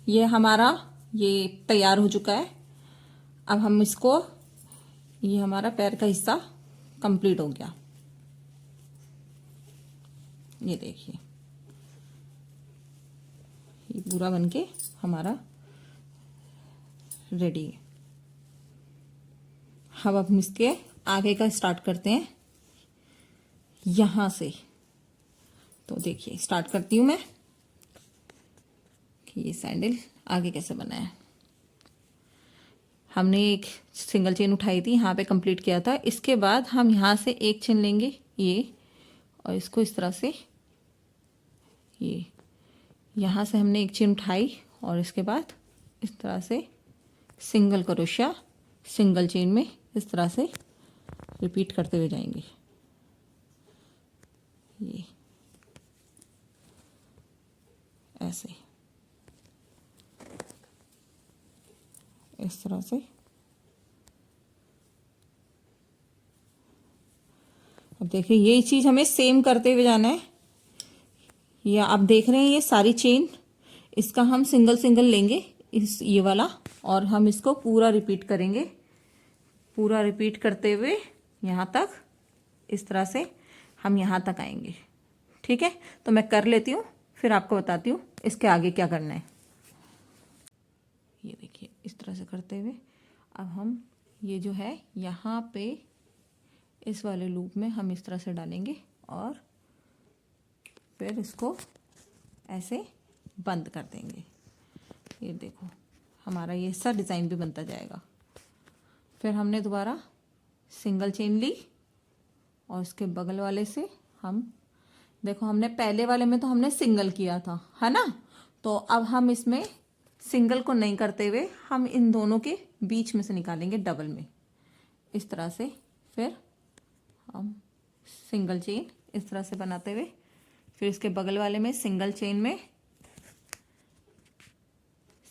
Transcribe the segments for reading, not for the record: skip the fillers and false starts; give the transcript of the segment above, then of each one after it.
ये हमारा ये तैयार हो चुका है। अब हम इसको, ये हमारा पैर का हिस्सा कंप्लीट हो गया। ये देखिए, ये पूरा बनके हमारा रेडी है। अब हम इसके आगे का स्टार्ट करते हैं यहां से। तो देखिए स्टार्ट करती हूं मैं कि ये सैंडल आगे कैसे बना है। हमने एक सिंगल चेन उठाई थी, यहाँ पे कंप्लीट किया था। इसके बाद हम यहाँ से एक चेन लेंगे ये, और इसको इस तरह से, ये यहाँ से हमने एक चेन उठाई और इसके बाद इस तरह से सिंगल क्रोशिया सिंगल चेन में इस तरह से रिपीट करते हुए जाएंगे। ये ऐसे इस तरह से। अब देखिए ये चीज हमें सेम करते हुए जाना है। ये आप देख रहे हैं ये सारी चेन, इसका हम सिंगल सिंगल लेंगे इस ये वाला, और हम इसको पूरा रिपीट करेंगे। पूरा रिपीट करते हुए यहाँ तक, इस तरह से हम यहाँ तक आएंगे। ठीक है, तो मैं कर लेती हूँ, फिर आपको बताती हूँ इसके आगे क्या करना है। ये देखिए इस तरह से करते हुए अब हम ये जो है यहाँ पे इस वाले लूप में हम इस तरह से डालेंगे और फिर इसको ऐसे बंद कर देंगे। ये देखो हमारा ये सा डिज़ाइन भी बनता जाएगा। फिर हमने दोबारा सिंगल चेन ली और इसके बगल वाले से हम, देखो हमने पहले वाले में तो हमने सिंगल किया था, है ना। तो अब हम इसमें सिंगल को नहीं करते हुए हम इन दोनों के बीच में से निकालेंगे डबल में, इस तरह से। फिर हम सिंगल चेन इस तरह से बनाते हुए, फिर इसके बगल वाले में सिंगल चेन में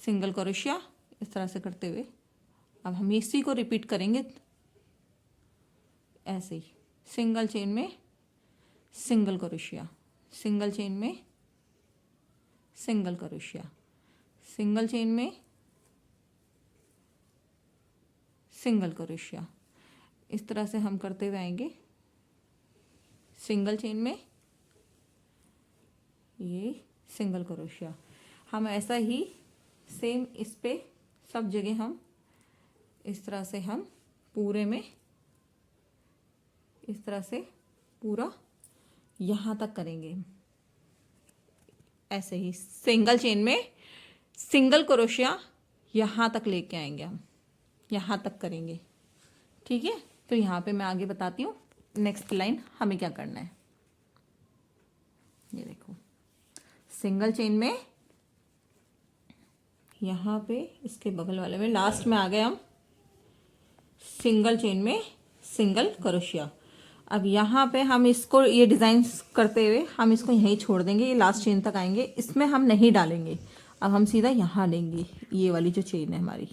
सिंगल क्रोशिया इस तरह से करते हुए अब हम इसी को रिपीट करेंगे ऐसे ही। सिंगल चेन में सिंगल क्रोशिया, सिंगल चेन में सिंगल क्रोशिया, सिंगल चेन में सिंगल क्रोशिया, इस तरह से हम करते हुए आएंगे। सिंगल चेन में ये सिंगल क्रोशिया, हम ऐसा ही सेम इस पे सब जगह हम इस तरह से हम पूरे में इस तरह से पूरा यहाँ तक करेंगे। ऐसे ही सिंगल चेन में सिंगल क्रोशिया यहाँ तक लेके आएंगे, हम यहाँ तक करेंगे। ठीक है, तो यहाँ पे मैं आगे बताती हूँ नेक्स्ट लाइन हमें क्या करना है। ये देखो सिंगल चेन में यहाँ पे इसके बगल वाले में लास्ट में आ गए हम सिंगल चेन में सिंगल क्रोशिया। अब यहाँ पे हम इसको ये डिज़ाइन करते हुए हम इसको यहीं छोड़ देंगे, ये लास्ट चेन तक आएंगे, इसमें हम नहीं डालेंगे। अब हम सीधा यहाँ लेंगे ये वाली जो चेन है हमारी,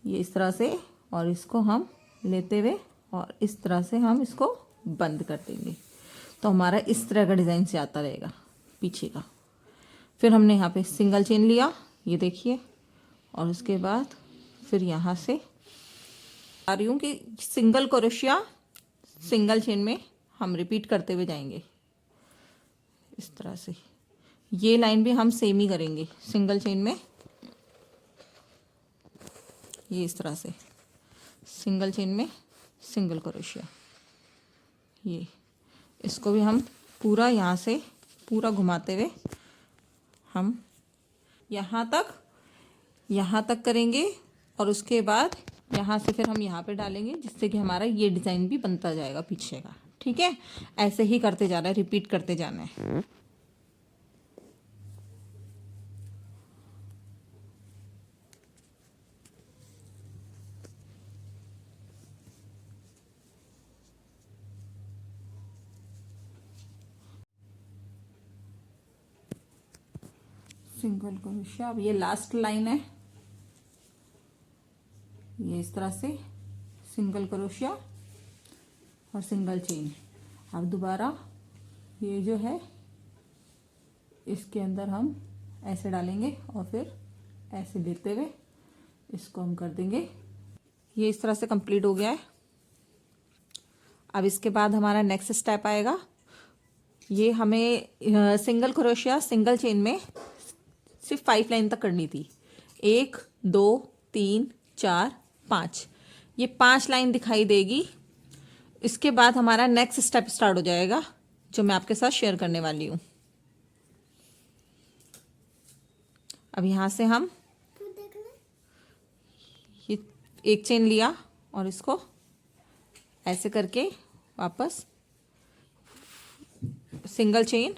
ये इस तरह से, और इसको हम लेते हुए और इस तरह से हम इसको बंद कर देंगे। तो हमारा इस तरह का डिज़ाइन से आता रहेगा पीछे का। फिर हमने यहाँ पे सिंगल चेन लिया, ये देखिए, और उसके बाद फिर यहाँ से आ रही हूँ कि सिंगल क्रोशिया सिंगल चेन में हम रिपीट करते हुए जाएंगे इस तरह से। ये लाइन भी हम सेम ही करेंगे, सिंगल चेन में ये इस तरह से सिंगल चेन में सिंगल क्रोशिया, ये इसको भी हम पूरा यहाँ से पूरा घुमाते हुए हम यहाँ तक करेंगे, और उसके बाद यहाँ से फिर हम यहाँ पे डालेंगे, जिससे कि हमारा ये डिज़ाइन भी बनता जाएगा पीछे का। ठीक है, ऐसे ही करते जाना है, रिपीट करते जाना है। सिंगल क्रोशिया, अब ये लास्ट लाइन है, ये इस तरह से सिंगल क्रोशिया और सिंगल चेन। अब दोबारा ये जो है इसके अंदर हम ऐसे डालेंगे और फिर ऐसे लेते हुए इसको हम कर देंगे। ये इस तरह से कंप्लीट हो गया है। अब इसके बाद हमारा नेक्स्ट स्टेप आएगा। ये हमें सिंगल क्रोशिया सिंगल चेन में सिर्फ 5 लाइन तक करनी थी। 1 2 3 4 5, ये 5 लाइन दिखाई देगी। इसके बाद हमारा नेक्स्ट स्टेप स्टार्ट हो जाएगा, जो मैं आपके साथ शेयर करने वाली हूँ। अब यहाँ से हम ये एक चेन लिया और इसको ऐसे करके वापस सिंगल चेन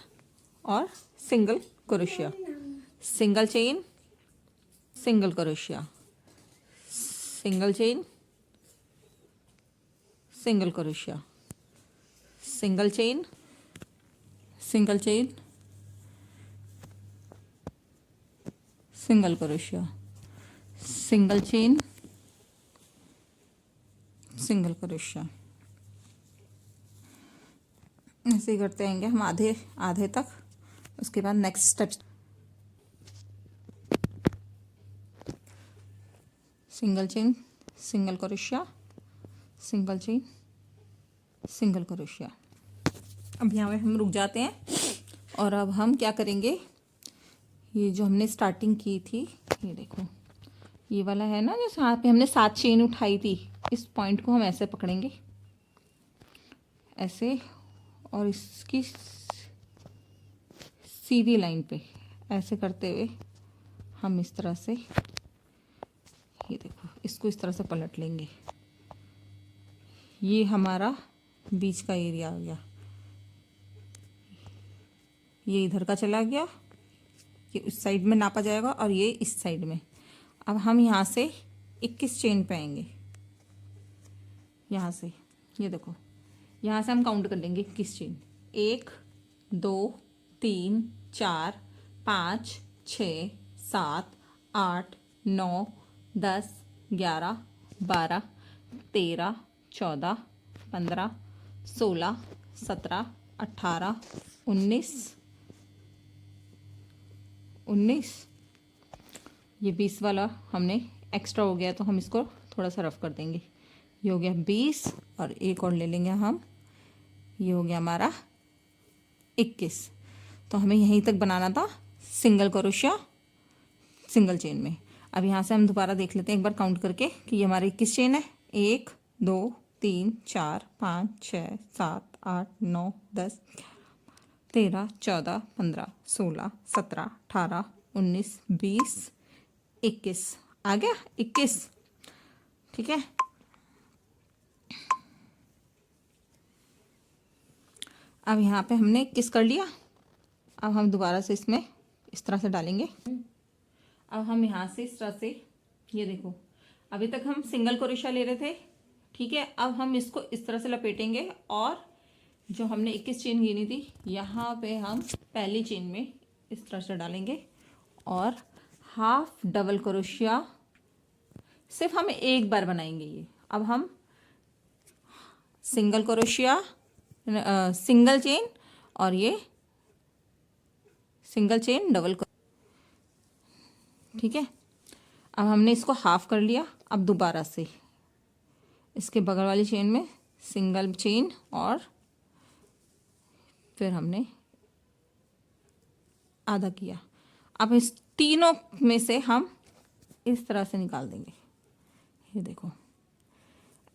और single crochet, single chain, single crochet, single chain, single crochet, single chain, single chain, single crochet, single chain, single crochet. ऐसे ही करते रहेंगे हम आधे आधे तक। उसके बाद next step single chain, single crochet, single chain, single crochet. अब यहाँ पे हम रुक जाते हैं और अब हम क्या करेंगे, ये जो हमने स्टार्टिंग की थी, ये देखो ये वाला है ना, जैसे यहाँ पे हमने 7 चेन उठाई थी, इस पॉइंट को हम ऐसे पकड़ेंगे ऐसे, और इसकी सीधी लाइन पे ऐसे करते हुए हम इस तरह से, ये देखो इसको इस तरह से पलट लेंगे। ये हमारा बीच का एरिया आ गया, ये इधर का चला गया, ये उस साइड में नापा जाएगा और ये इस साइड में। अब हम यहाँ से 21 चेन पे आएंगे, यहाँ से ये देखो, यहाँ से हम काउंट कर लेंगे 21 चेन। 1 2 3 4 5 6 7 8 9 10 11 12 13 14 15 16 17 18 19 19, ये 20 वाला हमने एक्स्ट्रा हो गया तो हम इसको थोड़ा सा रफ कर देंगे। ये हो गया 20 और एक और ले लेंगे हम, ये हो गया हमारा 21। तो हमें यहीं तक बनाना था सिंगल क्रोशिया सिंगल चेन में। अब यहाँ से हम दोबारा देख लेते हैं एक बार काउंट करके कि ये हमारे 21 चेन है। 1 2 3 4 5 6 7 8 9 10 13 14 15 16 17 18 19 20 21 आ गया 21। ठीक है, अब यहाँ पे हमने 21 कर लिया। अब हम दोबारा से इसमें इस तरह से डालेंगे। अब हम यहाँ से इस तरह से, ये देखो अभी तक हम सिंगल क्रोशिया ले रहे थे, ठीक है। अब हम इसको इस तरह से लपेटेंगे और जो हमने 21 चेन गिनी थी यहाँ पे हम पहली चेन में इस तरह से डालेंगे और हाफ डबल क्रोशिया सिर्फ हम एक बार बनाएंगे ये। अब हम सिंगल क्रोशिया सिंगल चेन और ये सिंगल चेन डबल, ठीक है। अब हमने इसको हाफ कर लिया। अब दोबारा से इसके बगल वाली चेन में सिंगल चेन और फिर हमने आधा किया। अब इस तीनों में से हम इस तरह से निकाल देंगे, ये देखो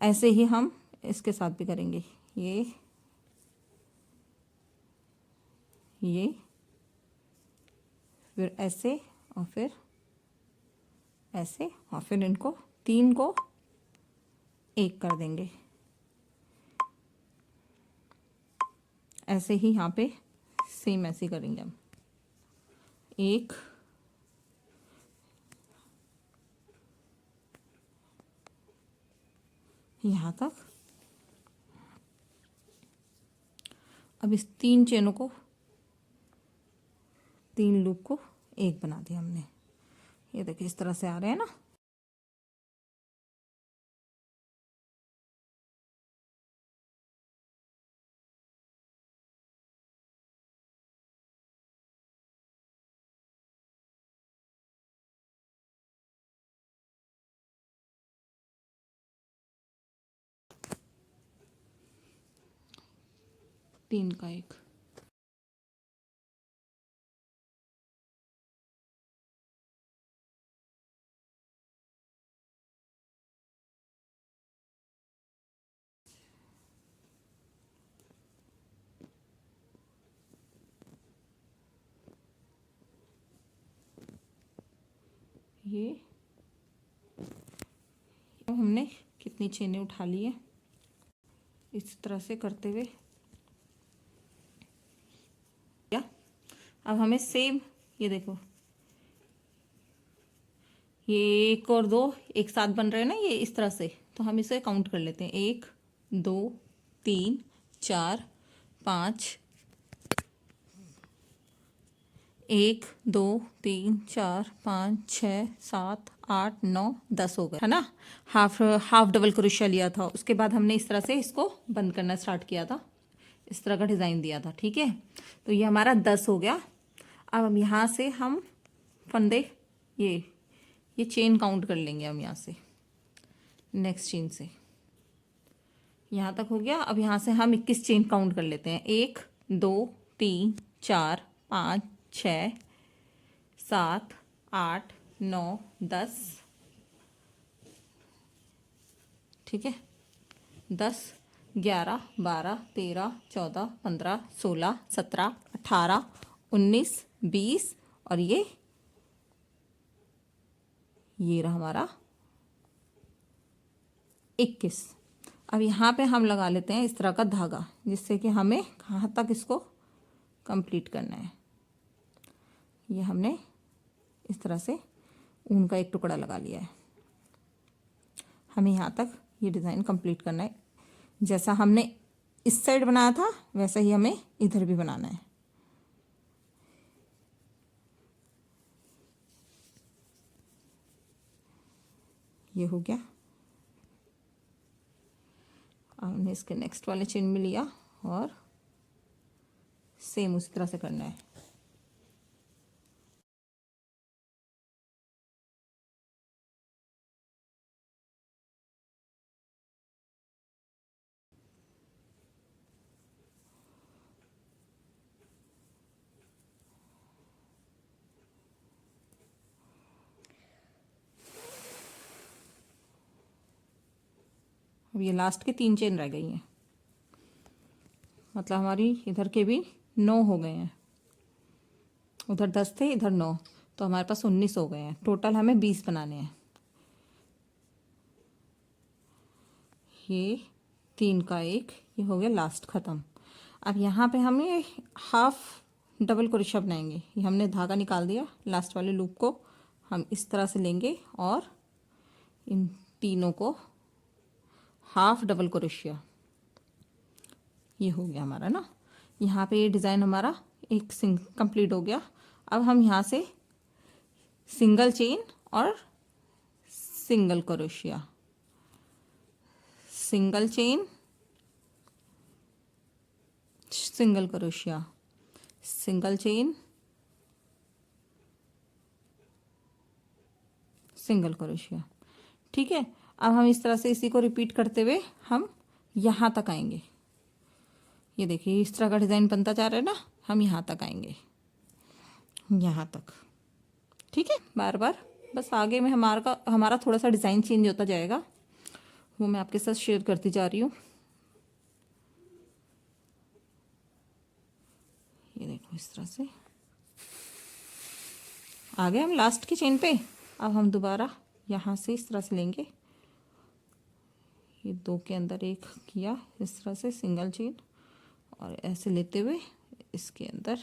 ऐसे ही हम इसके साथ भी करेंगे। ये फिर ऐसे और फिर ऐसे और फिर इनको 3 को एक कर देंगे। ऐसे ही यहाँ पे सेम ऐसे करेंगे हम। एक यहाँ तक। अब इस 3 चेनों को 3 लूप को एक बना दिया हमने। ये देखिए इस तरह से आ रहे हैं ना। 3 का 1। ये हमने कितनी चेनें उठा ली है इस तरह से करते हुए। क्या अब हमें सेम, ये देखो ये 1 और 2 एक साथ बन रहे हैं ना, ये इस तरह से, तो हम इसे काउंट कर लेते हैं। 1 2 3 4 5, 1 2 3 4 5 6 7 8 9 10 हो गए, है ना। हाफ हाफ डबल क्रोशिया लिया था, उसके बाद हमने इस तरह से इसको बंद करना स्टार्ट किया था, इस तरह का डिज़ाइन दिया था, ठीक है। तो ये हमारा 10 हो गया। अब हम यहाँ से हम फंदे ये चेन काउंट कर लेंगे हम यहाँ से, नेक्स्ट चेन से यहाँ तक हो गया। अब यहाँ से हम 21 चेन काउंट कर लेते हैं। 1 2 3 4 5 6 7 8 9 10, ठीक है। 10 11 12 13 14 15 16 17 18 19 20 और ये रहा हमारा 21। अब यहाँ पे हम लगा लेते हैं इस तरह का धागा, जिससे कि हमें कहाँ तक इसको कंप्लीट करना है। ये हमने इस तरह से ऊन का एक टुकड़ा लगा लिया है। हमें यहाँ तक ये डिज़ाइन कंप्लीट करना है। जैसा हमने इस साइड बनाया था वैसा ही हमें इधर भी बनाना है। ये हो गया। अब हमने इसके नेक्स्ट वाले चेन में लिया और सेम उसी तरह से करना है। अब ये लास्ट के 3 चेन रह गई हैं, मतलब हमारी इधर के भी 9 हो गए हैं। उधर 10 थे, इधर 9, तो हमारे पास 19 हो गए हैं। टोटल हमें 20 बनाने हैं। ये 3 का 1, ये हो गया लास्ट ख़त्म। अब यहाँ पे हमें हाफ डबल क्रोशिया बनाएंगे। ये हमने धागा निकाल दिया, लास्ट वाले लूप को हम इस तरह से लेंगे और इन तीनों को हाफ डबल क्रोशिया, ये हो गया हमारा ना। यहाँ पे ये डिज़ाइन हमारा एक कंप्लीट हो गया। अब हम यहाँ से सिंगल चेन और single crochet, single chain single crochet, single chain single crochet, ठीक है। अब हम इस तरह से इसी को रिपीट करते हुए हम यहाँ तक आएंगे। ये देखिए इस तरह का डिज़ाइन बनता जा रहा है ना, हम यहाँ तक आएंगे, यहाँ तक, ठीक है। बार बार बस आगे में हमारा थोड़ा सा डिज़ाइन चेंज होता जाएगा, वो मैं आपके साथ शेयर करती जा रही हूँ। ये देखो इस तरह से आ गए हम लास्ट की चेन पे। अब हम दोबारा यहाँ से इस तरह से लेंगे, ये 2 के अंदर एक किया इस तरह से सिंगल चेन, और ऐसे लेते हुए इसके अंदर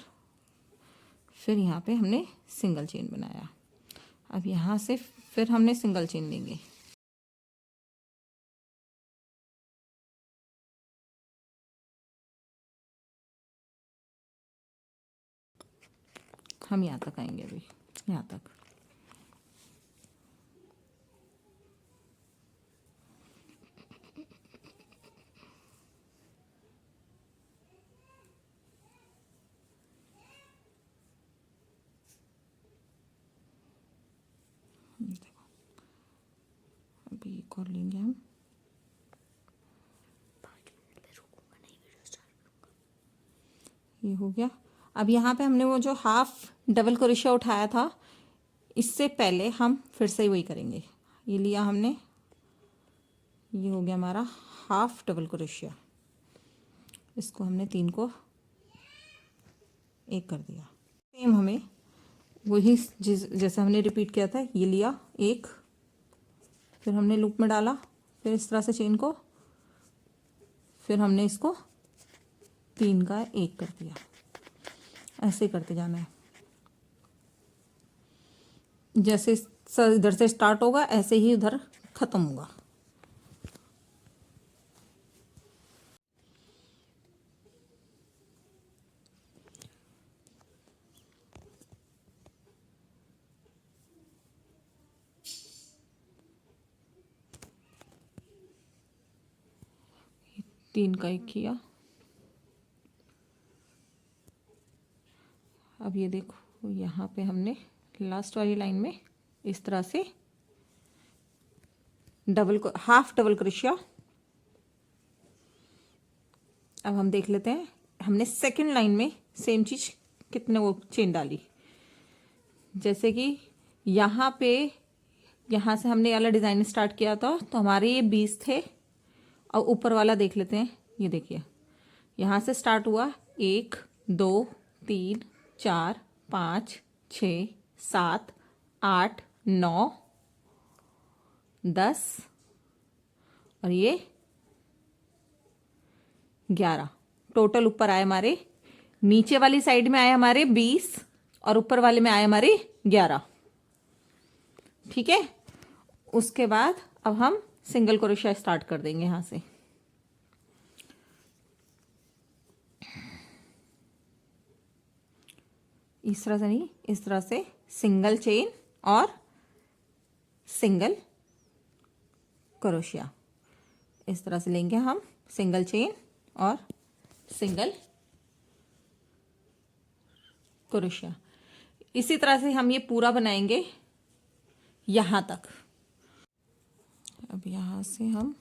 फिर यहाँ पे हमने सिंगल चेन बनाया। अब यहाँ से फिर हमने सिंगल चेन लेंगे, हम यहाँ तक आएंगे, अभी यहाँ तक। देखो अभी एक और लेंगे हम, ये हो गया। अब यहाँ पे हमने वो जो हाफ डबल क्रोशिया उठाया था, इससे पहले हम फिर से वही करेंगे। ये लिया हमने, ये हो गया हमारा हाफ डबल क्रोशिया, इसको हमने 3 को एक कर दिया। सेम हमें वही जैसे हमने रिपीट किया था, ये लिया एक, फिर हमने लूप में डाला, फिर इस तरह से चेन को, फिर हमने इसको 3 का एक कर दिया। ऐसे करते जाना है, जैसे इधर से स्टार्ट होगा ऐसे ही उधर ख़त्म होगा। तीन का एक किया। अब ये देखो, यहाँ पे हमने लास्ट वाली लाइन में इस तरह से हाफ डबल क्रोशिया। अब हम देख लेते हैं हमने सेकंड लाइन में सेम चीज़ कितने वो चेन डाली। जैसे कि यहाँ पे, यहाँ से हमने वाला डिज़ाइन स्टार्ट किया था, तो हमारे ये 20 थे। और ऊपर वाला देख लेते हैं, ये देखिए यहाँ से स्टार्ट हुआ 1 2 3 4 5 6 7 8 9 10 और ये 11। टोटल ऊपर आए हमारे, नीचे वाली साइड में आए हमारे 20 और ऊपर वाले में आए हमारे 11। ठीक है। उसके बाद अब हम सिंगल क्रोशिया स्टार्ट कर देंगे यहाँ से। इस तरह से नहीं, इस तरह से सिंगल चेन और सिंगल क्रोशिया, इस तरह से लेंगे हम सिंगल चेन और सिंगल क्रोशिया। इसी तरह से हम ये पूरा बनाएंगे यहाँ तक। अब यहाँ से हम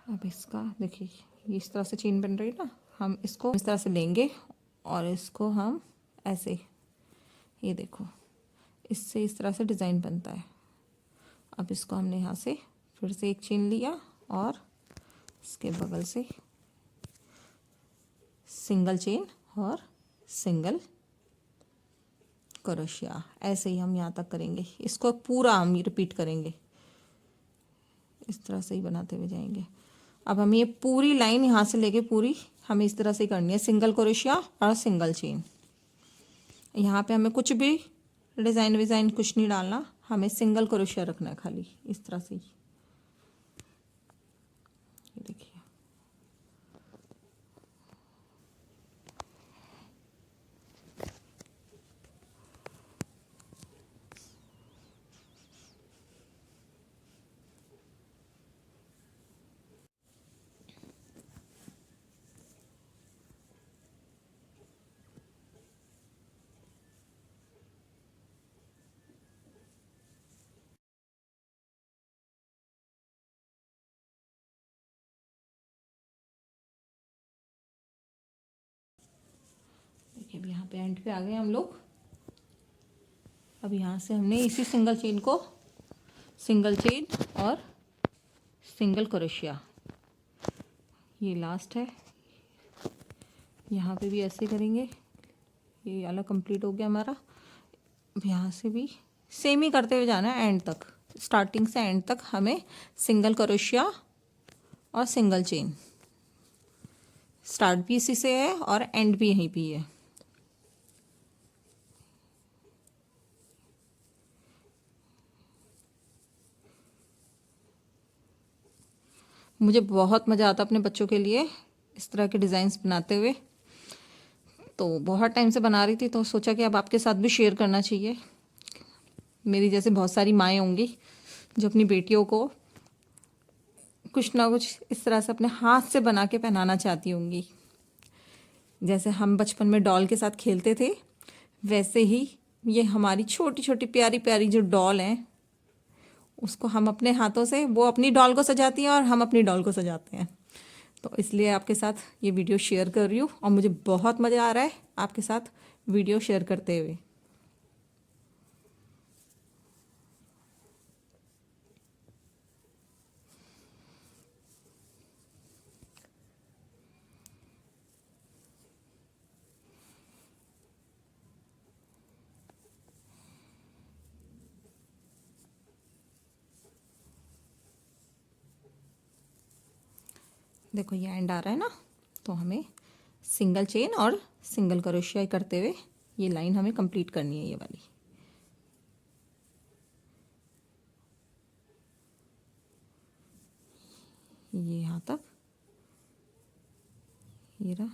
अब इसका देखिए, इस तरह से चेन बन रही है ना, हम इसको इस तरह से लेंगे और इसको हम ऐसे, ये देखो इससे इस तरह से डिज़ाइन बनता है। अब इसको हमने यहाँ से फिर से एक चेन लिया और इसके बगल से सिंगल चेन और सिंगल क्रोशिया। ऐसे ही हम यहाँ तक करेंगे, इसको पूरा हम रिपीट करेंगे, इस तरह से ही बनाते हुए जाएंगे। अब हम ये पूरी लाइन यहाँ से लेके पूरी हमें इस तरह से करनी है, सिंगल क्रोशिया और सिंगल चेन। यहाँ पे हमें कुछ भी डिज़ाइन विज़ाइन कुछ नहीं डालना, हमें सिंगल क्रोशिया रखना है खाली, इस तरह से ही। ये देखिए, अब यहाँ पे एंड पे आ गए हम लोग। अब यहाँ से हमने इसी सिंगल चेन को, सिंगल चेन और सिंगल क्रोशिया, ये लास्ट है, यहाँ पे भी ऐसे करेंगे। ये वाला कंप्लीट हो गया हमारा। अब यहाँ से भी सेम ही करते हुए जाना है एंड तक, स्टार्टिंग से एंड तक हमें सिंगल क्रोशिया और सिंगल चेन। स्टार्ट भी इसी से है और एंड भी यहीं पे है। मुझे बहुत मज़ा आता अपने बच्चों के लिए इस तरह के डिज़ाइंस बनाते हुए। तो बहुत टाइम से बना रही थी, तो सोचा कि अब आपके साथ भी शेयर करना चाहिए। मेरी जैसे बहुत सारी माएँ होंगी जो अपनी बेटियों को कुछ ना कुछ इस तरह से अपने हाथ से बना के पहनाना चाहती होंगी। जैसे हम बचपन में डॉल के साथ खेलते थे, वैसे ही ये हमारी छोटी छोटी प्यारी प्यारी जो डॉल हैं, उसको हम अपने हाथों से, वो अपनी डॉल को सजाती हैं और हम अपनी डॉल को सजाते हैं। तो इसलिए आपके साथ ये वीडियो शेयर कर रही हूँ और मुझे बहुत मज़ा आ रहा है आपके साथ वीडियो शेयर करते हुए। देखो ये एंड आ रहा है ना, तो हमें सिंगल चेन और सिंगल क्रोशिया करते हुए ये लाइन हमें कंप्लीट करनी है, ये वाली। ये यहाँ तक, ये रहा,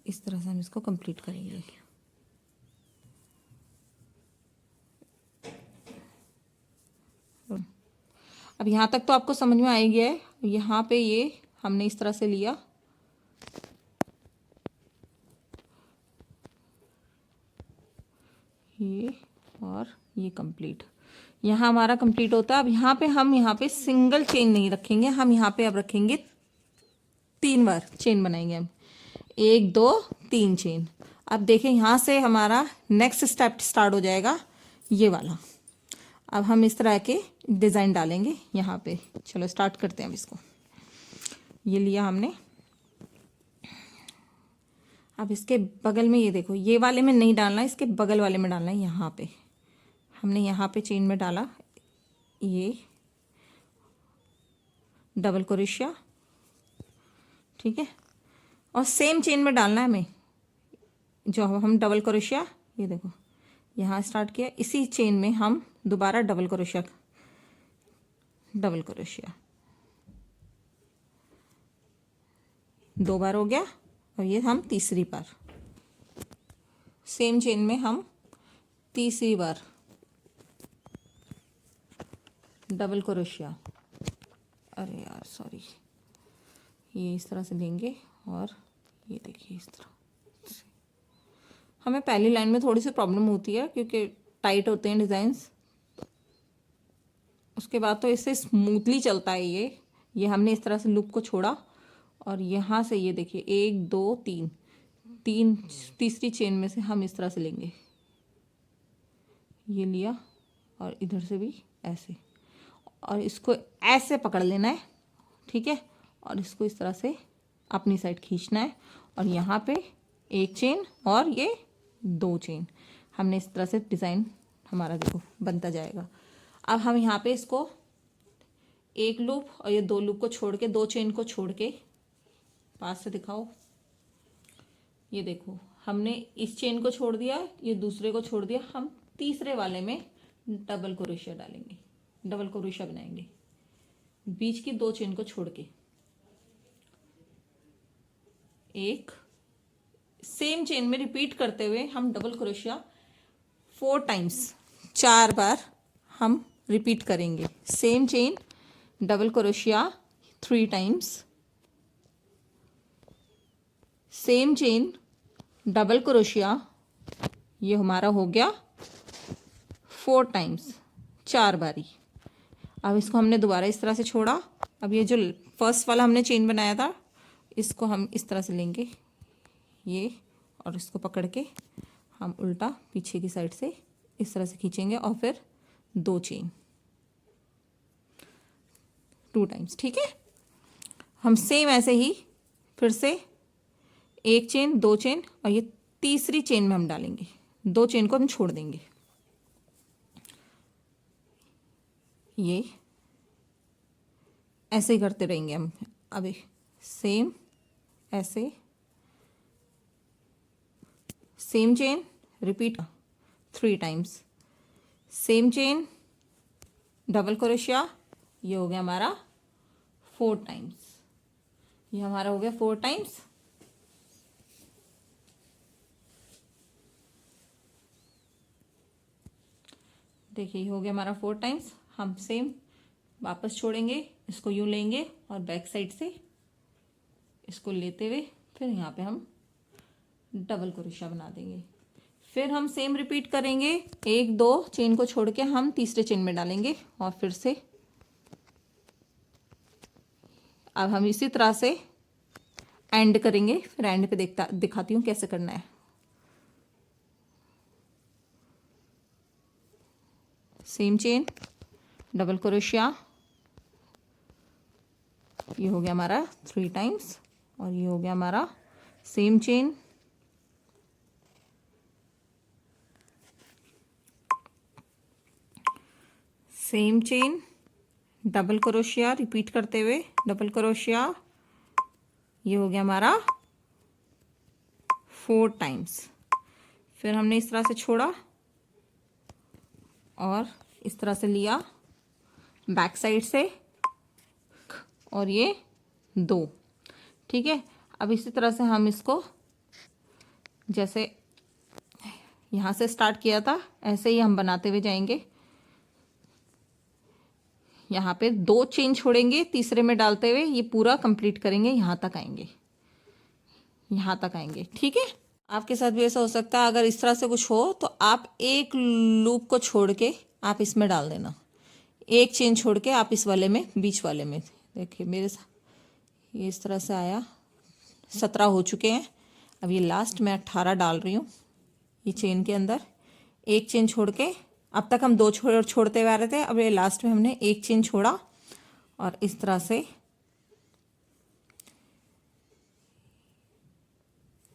इस तरह से हम इसको कंप्लीट करेंगे। अब यहाँ तक तो आपको समझ में आ ही गया है। यहाँ पे ये हमने इस तरह से लिया, ये और ये कंप्लीट, यहाँ हमारा कंप्लीट होता है। अब यहाँ पे हम यहाँ पे सिंगल चेन नहीं रखेंगे, हम यहाँ पे अब रखेंगे 3 बार चेन बनाएंगे हम, 1 2 3 चेन। अब देखें यहाँ से हमारा नेक्स्ट स्टेप स्टार्ट हो जाएगा, ये वाला। अब हम इस तरह के डिज़ाइन डालेंगे यहाँ पे। चलो स्टार्ट करते हैं अब इसको। ये लिया हमने, अब इसके बगल में ये देखो, ये वाले में नहीं डालना है, इसके बगल वाले में डालना है। यहाँ पे हमने यहाँ पे चेन में डाला ये डबल क्रोशिया, ठीक है, और सेम चेन में डालना है हमें जो हम डबल क्रोशिया, ये देखो यहाँ स्टार्ट किया, इसी चेन में हम दोबारा डबल क्रोशिया, डबल क्रोशिया 2 बार हो गया, और ये हम तीसरी बार सेम चेन में हम तीसरी बार डबल क्रोशिया, अरे यार सॉरी, ये इस तरह से लेंगे और ये देखिए इस तरह। हमें पहली लाइन में थोड़ी सी प्रॉब्लम होती है क्योंकि टाइट होते हैं डिज़ाइंस, उसके बाद तो इससे स्मूथली चलता है। ये हमने इस तरह से लूप को छोड़ा और यहाँ से ये देखिए 1 2 3 3 तीसरी चेन में से हम इस तरह से लेंगे, ये लिया और इधर से भी ऐसे, और इसको ऐसे पकड़ लेना है, ठीक है, और इसको इस तरह से अपनी साइड खींचना है, और यहाँ पे 1 चेन और ये 2 चेन, हमने इस तरह से डिज़ाइन हमारा देखो बनता जाएगा। अब हम यहाँ पे इसको 1 लूप और ये 2 लूप को छोड़ के, 2 चेन को छोड़ के, पास से दिखाओ, ये देखो हमने इस चेन को छोड़ दिया, ये दूसरे को छोड़ दिया, हम तीसरे वाले में डबल क्रोशिया डालेंगे, डबल क्रोशिया बनाएंगे बीच की 2 चेन को छोड़ के। एक सेम चेन में रिपीट करते हुए हम डबल क्रोशिया 4 टाइम्स, 4 बार हम रिपीट करेंगे। Same chain double crochet 3 times, same chain double crochet, ये हमारा हो गया 4 टाइम्स, 4 बारी। अब इसको हमने दोबारा इस तरह से छोड़ा। अब ये जो फर्स्ट वाला हमने चेन बनाया था, इसको हम इस तरह से लेंगे ये, और इसको पकड़ के हम उल्टा पीछे की साइड से इस तरह से खींचेंगे और फिर 2 चेन 2 टाइम्स, ठीक है। हम सेम ऐसे ही फिर से 1 चेन 2 चेन और ये तीसरी चेन में हम डालेंगे, 2 चेन को हम छोड़ देंगे, ये ऐसे ही करते रहेंगे हम। अभी सेम ऐसे, same chain repeat 3 times, same chain double crochet, ये हो गया हमारा 4 टाइम्स, ये हमारा हो गया 4 टाइम्स। देखिए ये हो गया हमारा 4 टाइम्स। हम सेम वापस छोड़ेंगे, इसको यूं लेंगे और बैक साइड से इसको लेते हुए फिर यहाँ पे हम डबल क्रोशिया बना देंगे। फिर हम सेम रिपीट करेंगे, 1 2 चेन को छोड़ के हम तीसरे चेन में डालेंगे और फिर से अब हम इसी तरह से एंड करेंगे। फिर एंड पे दिखाती हूँ कैसे करना है। सेम चेन, डबल क्रोशिया, ये हो गया हमारा 3 टाइम्स और ये हो गया हमारा same chain, same chain, double crochet repeat करते हुए डबल क्रोशिया, ये हो गया हमारा 4 टाइम्स। फिर हमने इस तरह से छोड़ा और इस तरह से लिया बैक साइड से और ये 2, ठीक है। अब इसी तरह से हम इसको जैसे यहाँ से स्टार्ट किया था ऐसे ही हम बनाते हुए जाएंगे। यहाँ पे 2 चेन छोड़ेंगे, तीसरे में डालते हुए ये पूरा कंप्लीट करेंगे, यहाँ तक आएंगे, यहाँ तक आएंगे, ठीक है। आपके साथ भी ऐसा हो सकता है। अगर इस तरह से कुछ हो तो आप एक लूप को छोड़ के आप इसमें डाल देना, एक चेन छोड़ के आप इस वाले में, बीच वाले में। देखिए मेरे साथ ये इस तरह से आया, 17 हो चुके हैं। अब ये लास्ट में 18 डाल रही हूँ ये चेन के अंदर, एक चेन छोड़ के। अब तक हम 2 छोड़ते हुए आ रहे थे, अब ये लास्ट में हमने एक चेन छोड़ा और इस तरह से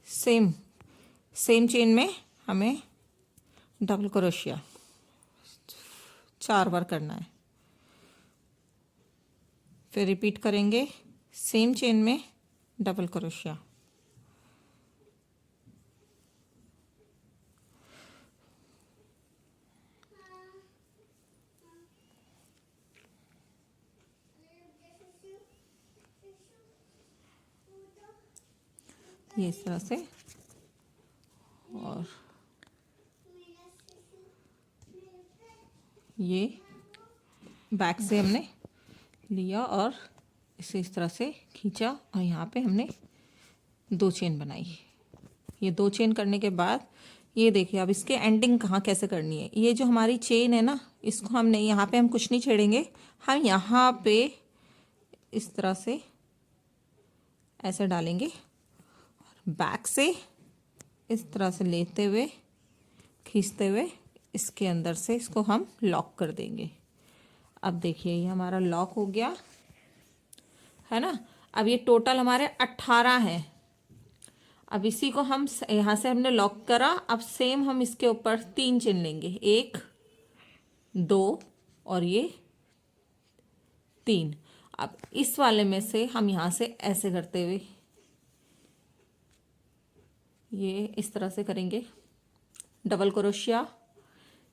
सेम चेन में हमें डबल क्रोशिया 4 बार करना है। फिर रिपीट करेंगे सेम चेन में डबल क्रोशिया, ये इस तरह से, और ये बैक से हमने लिया और इसे इस तरह से खींचा और यहाँ पे हमने 2 चेन बनाई। ये 2 चेन करने के बाद ये देखिए अब इसके एंडिंग कहाँ कैसे करनी है। ये जो हमारी चेन है ना, इसको हम नहीं, यहाँ पे हम कुछ नहीं छेड़ेंगे, हम यहाँ पे इस तरह से ऐसे डालेंगे और बैक से इस तरह से लेते हुए खींचते हुए इसके अंदर से इसको हम लॉक कर देंगे। अब देखिए ये हमारा लॉक हो गया है ना। अब ये टोटल हमारे 18 हैं। अब इसी को हम यहाँ से हमने लॉक करा, अब सेम हम इसके ऊपर 3 चेन लेंगे, 1 2 और ये 3। अब इस वाले में से हम यहाँ से ऐसे करते हुए ये इस तरह से करेंगे, डबल क्रोशिया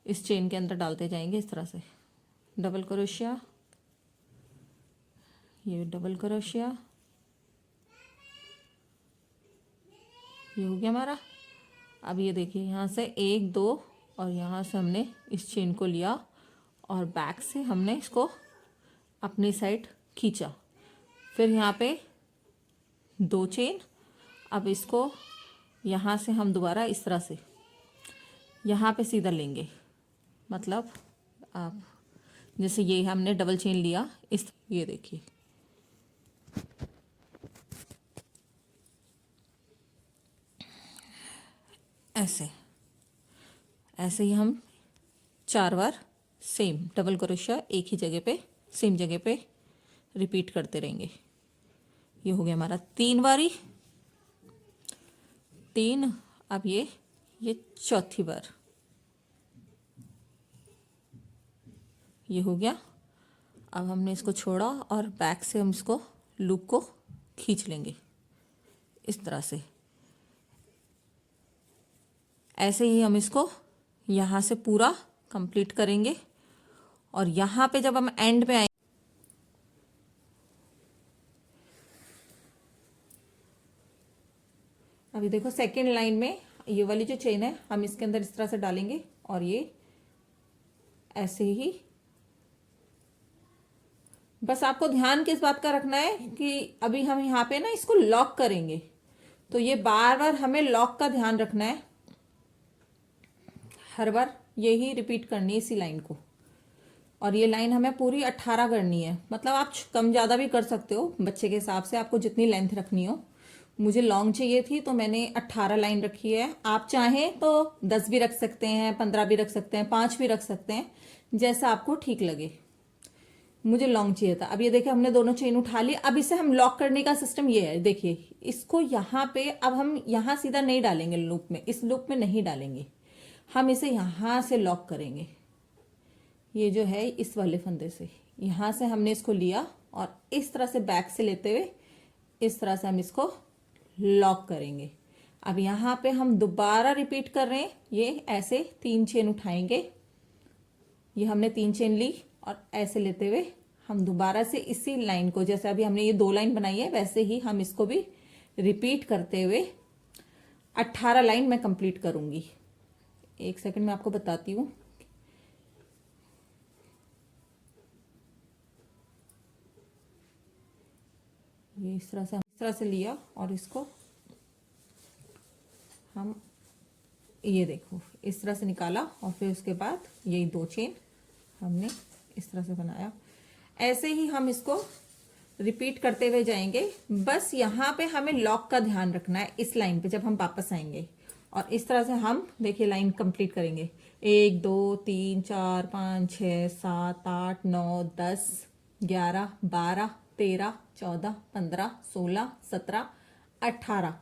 इस चेन के अंदर डालते जाएंगे इस तरह से, डबल क्रोशिया, ये डबल क्रोशिया, ये हो गया हमारा। अब ये देखिए यहाँ से 1 2 और यहाँ से हमने इस चेन को लिया और बैक से हमने इसको अपनी साइड खींचा। फिर यहाँ पे 2 चेन, अब इसको यहाँ से हम दोबारा इस तरह से यहाँ पे सीधा लेंगे, मतलब आप जैसे ये हमने डबल चेन लिया इस, ये देखिए ऐसे ऐसे ही हम 4 बार सेम डबल क्रोशिया एक ही जगह पे सेम जगह पे रिपीट करते रहेंगे। ये हो गया हमारा 3 बारी, 3। अब ये चौथी बार, ये हो गया। अब हमने इसको छोड़ा और बैक से हम इसको लूप को खींच लेंगे इस तरह से। ऐसे ही हम इसको यहाँ से पूरा कंप्लीट करेंगे और यहाँ पे जब हम एंड पे आएंगे, अभी देखो सेकेंड लाइन में ये वाली जो चेन है हम इसके अंदर इस तरह से डालेंगे और ये ऐसे ही। बस आपको ध्यान किस बात का रखना है कि अभी हम यहाँ पे ना इसको लॉक करेंगे, तो ये बार बार हमें लॉक का ध्यान रखना है। हर बार यही रिपीट करनी है इसी लाइन को। और ये लाइन हमें पूरी 18 करनी है, मतलब आप कम ज़्यादा भी कर सकते हो बच्चे के हिसाब से, आपको जितनी लेंथ रखनी हो। मुझे लॉन्ग चाहिए थी तो मैंने 18 लाइन रखी है। आप चाहें तो 10 भी रख सकते हैं, 15 भी रख सकते हैं, 5 भी रख सकते हैं, जैसा आपको ठीक लगे। मुझे लॉन्ग चाहिए था। अब ये देखिए हमने दोनों चेन उठा ली। अब इसे हम लॉक करने का सिस्टम ये है, देखिए इसको यहाँ पे अब हम यहाँ सीधा नहीं डालेंगे लूप में, इस लूप में नहीं डालेंगे, हम इसे यहाँ से लॉक करेंगे। ये जो है इस वाले फंदे से यहाँ से हमने इसको लिया और इस तरह से बैक से लेते हुए इस तरह से हम इसको लॉक करेंगे। अब यहाँ पे हम दोबारा रिपीट कर रहे हैं, ये ऐसे 3 चेन उठाएंगे, ये हमने 3 चेन ली और ऐसे लेते हुए हम दोबारा से इसी लाइन को, जैसे अभी हमने ये 2 लाइन बनाई है वैसे ही हम इसको भी रिपीट करते हुए 18 लाइन मैं कंप्लीट करूंगी। एक सेकंड में आपको बताती हूँ। ये इस तरह से लिया और इसको हम ये देखो इस तरह से निकाला और फिर उसके बाद यही 2 चेन हमने इस तरह से बनाया। ऐसे ही हम इसको रिपीट करते हुए जाएंगे। बस यहाँ पे हमें लॉक का ध्यान रखना है इस लाइन पे जब हम वापस आएंगे। और इस तरह से हम देखिए लाइन कंप्लीट करेंगे। 1 2 3 4 5 6 7 8 9 10 11 12 13 14 15 16 17 18।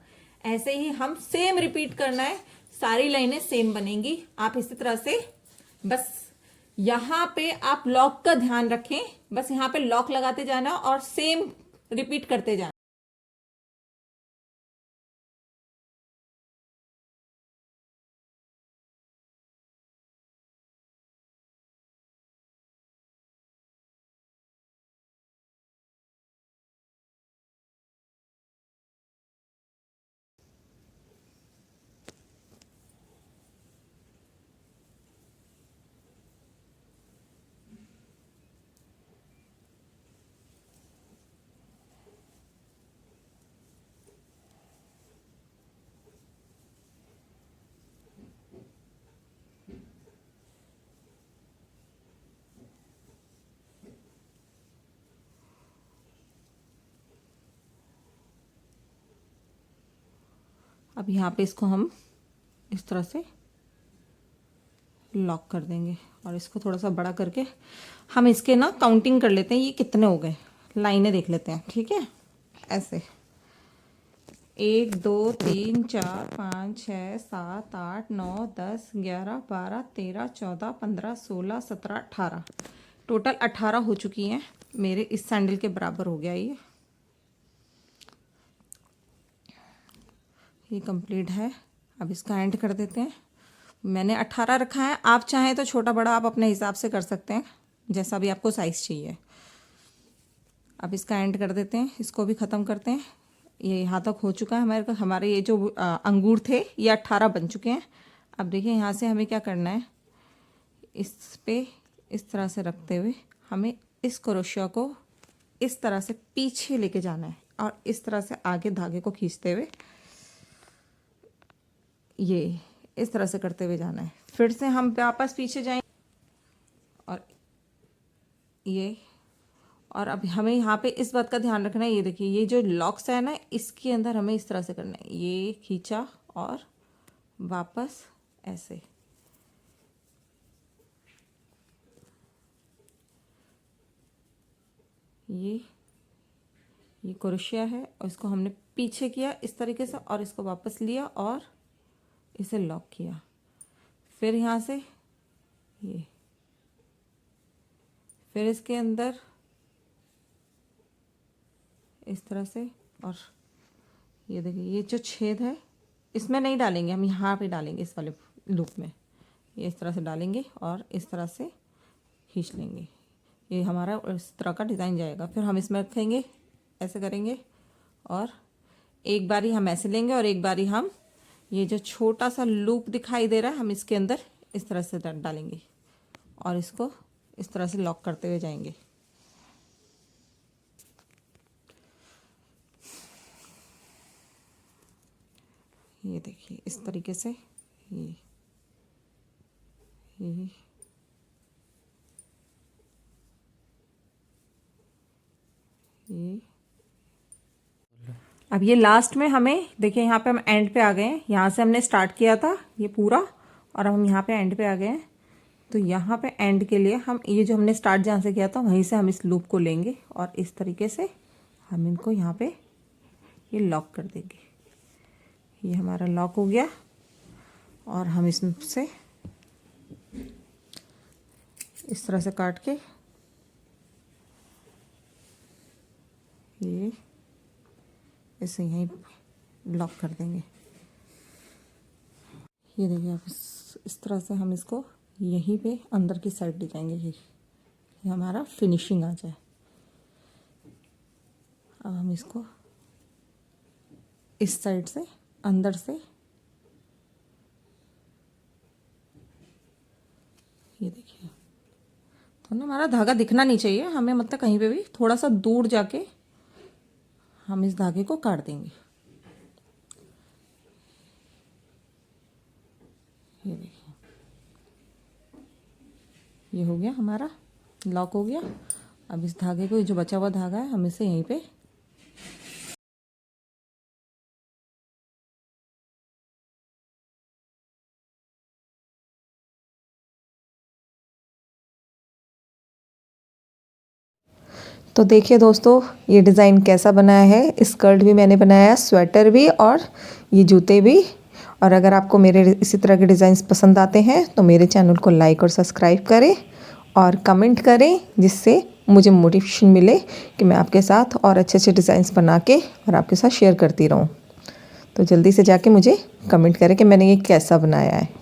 ऐसे ही हम सेम रिपीट करना है, सारी लाइनें सेम बनेंगी। आप इसी तरह से बस यहाँ पे आप लॉक का ध्यान रखें, बस यहाँ पे लॉक लगाते जाना और सेम रिपीट करते जाना। अब यहाँ पे इसको हम इस तरह से लॉक कर देंगे और इसको थोड़ा सा बड़ा करके हम इसके ना काउंटिंग कर लेते हैं, ये कितने हो गए, लाइनें देख लेते हैं। ठीक है, ऐसे 1 2 3 4 5 6 7 8 9 10 11 12 13 14 15 16 17 18, टोटल 18 हो चुकी हैं मेरे। इस सैंडल के बराबर हो गया ये कंप्लीट है। अब इसका एंड कर देते हैं। मैंने 18 रखा है, आप चाहें तो छोटा बड़ा आप अपने हिसाब से कर सकते हैं, जैसा भी आपको साइज़ चाहिए। अब इसका एंड कर देते हैं, इसको भी ख़त्म करते हैं। ये यहाँ तक हो चुका है हमारे ये जो अंगूर थे ये 18 बन चुके हैं। अब देखिए यहाँ से हमें क्या करना है, इस पे इस तरह से रखते हुए हमें इस क्रोशिया को इस तरह से पीछे लेके जाना है और इस तरह से आगे धागे को खींचते हुए ये इस तरह से करते हुए जाना है। फिर से हम वापस पीछे जाएंगे और ये, और अब हमें यहाँ पे इस बात का ध्यान रखना है, ये देखिए ये जो लॉक्स है ना इसके अंदर हमें इस तरह से करना है, ये खींचा और वापस ऐसे। ये क्रोशिया है और इसको हमने पीछे किया इस तरीके से और इसको वापस लिया और इसे लॉक किया। फिर यहाँ से ये, फिर इसके अंदर इस तरह से, और ये देखिए ये जो छेद है इसमें नहीं डालेंगे, हम यहाँ पे डालेंगे इस वाले लूप में। ये इस तरह से डालेंगे और इस तरह से खींच लेंगे, ये हमारा इस तरह का डिज़ाइन जाएगा। फिर हम इसमें रखेंगे, ऐसे करेंगे और एक बारी हम ऐसे लेंगे और एक बारी हम ये जो छोटा सा लूप दिखाई दे रहा है हम इसके अंदर इस तरह से डालेंगे और इसको इस तरह से लॉक करते हुए जाएंगे। ये देखिए इस तरीके से ये ये अब ये लास्ट में हमें देखिए, यहाँ पे हम एंड पे आ गए हैं। यहाँ से हमने स्टार्ट किया था ये पूरा, और अब हम यहाँ पे एंड पे आ गए हैं। तो यहाँ पे एंड के लिए हम ये जो हमने स्टार्ट जहाँ से किया था वहीं से हम इस लूप को लेंगे और इस तरीके से हम इनको यहाँ पे ये लॉक कर देंगे। ये हमारा लॉक हो गया और हम इसमें से इस तरह से काट के ये इसे यहीं लॉक कर देंगे। ये देखिए आप, इस तरह से हम इसको यहीं पे अंदर की साइड ले जाएंगे। ये हमारा फिनिशिंग आ जाए। अब हम इसको इस साइड से अंदर से ये देखिए, तो ना हमारा धागा दिखना नहीं चाहिए हमें, मतलब कहीं पे भी थोड़ा सा दूर जाके हम इस धागे को काट देंगे। ये देखिए, ये हो गया हमारा, लॉक हो गया। अब इस धागे को, जो बचा हुआ धागा है, हम इसे यहीं पे तो देखिए दोस्तों, ये डिज़ाइन कैसा बनाया है। स्कर्ट भी मैंने बनाया, स्वेटर भी और ये जूते भी। और अगर आपको मेरे इसी तरह के डिज़ाइंस पसंद आते हैं तो मेरे चैनल को लाइक और सब्सक्राइब करें और कमेंट करें, जिससे मुझे मोटिवेशन मिले कि मैं आपके साथ और अच्छे अच्छे डिज़ाइंस बना के और आपके साथ शेयर करती रहूँ। तो जल्दी से जाके मुझे कमेंट करें कि मैंने ये कैसा बनाया है।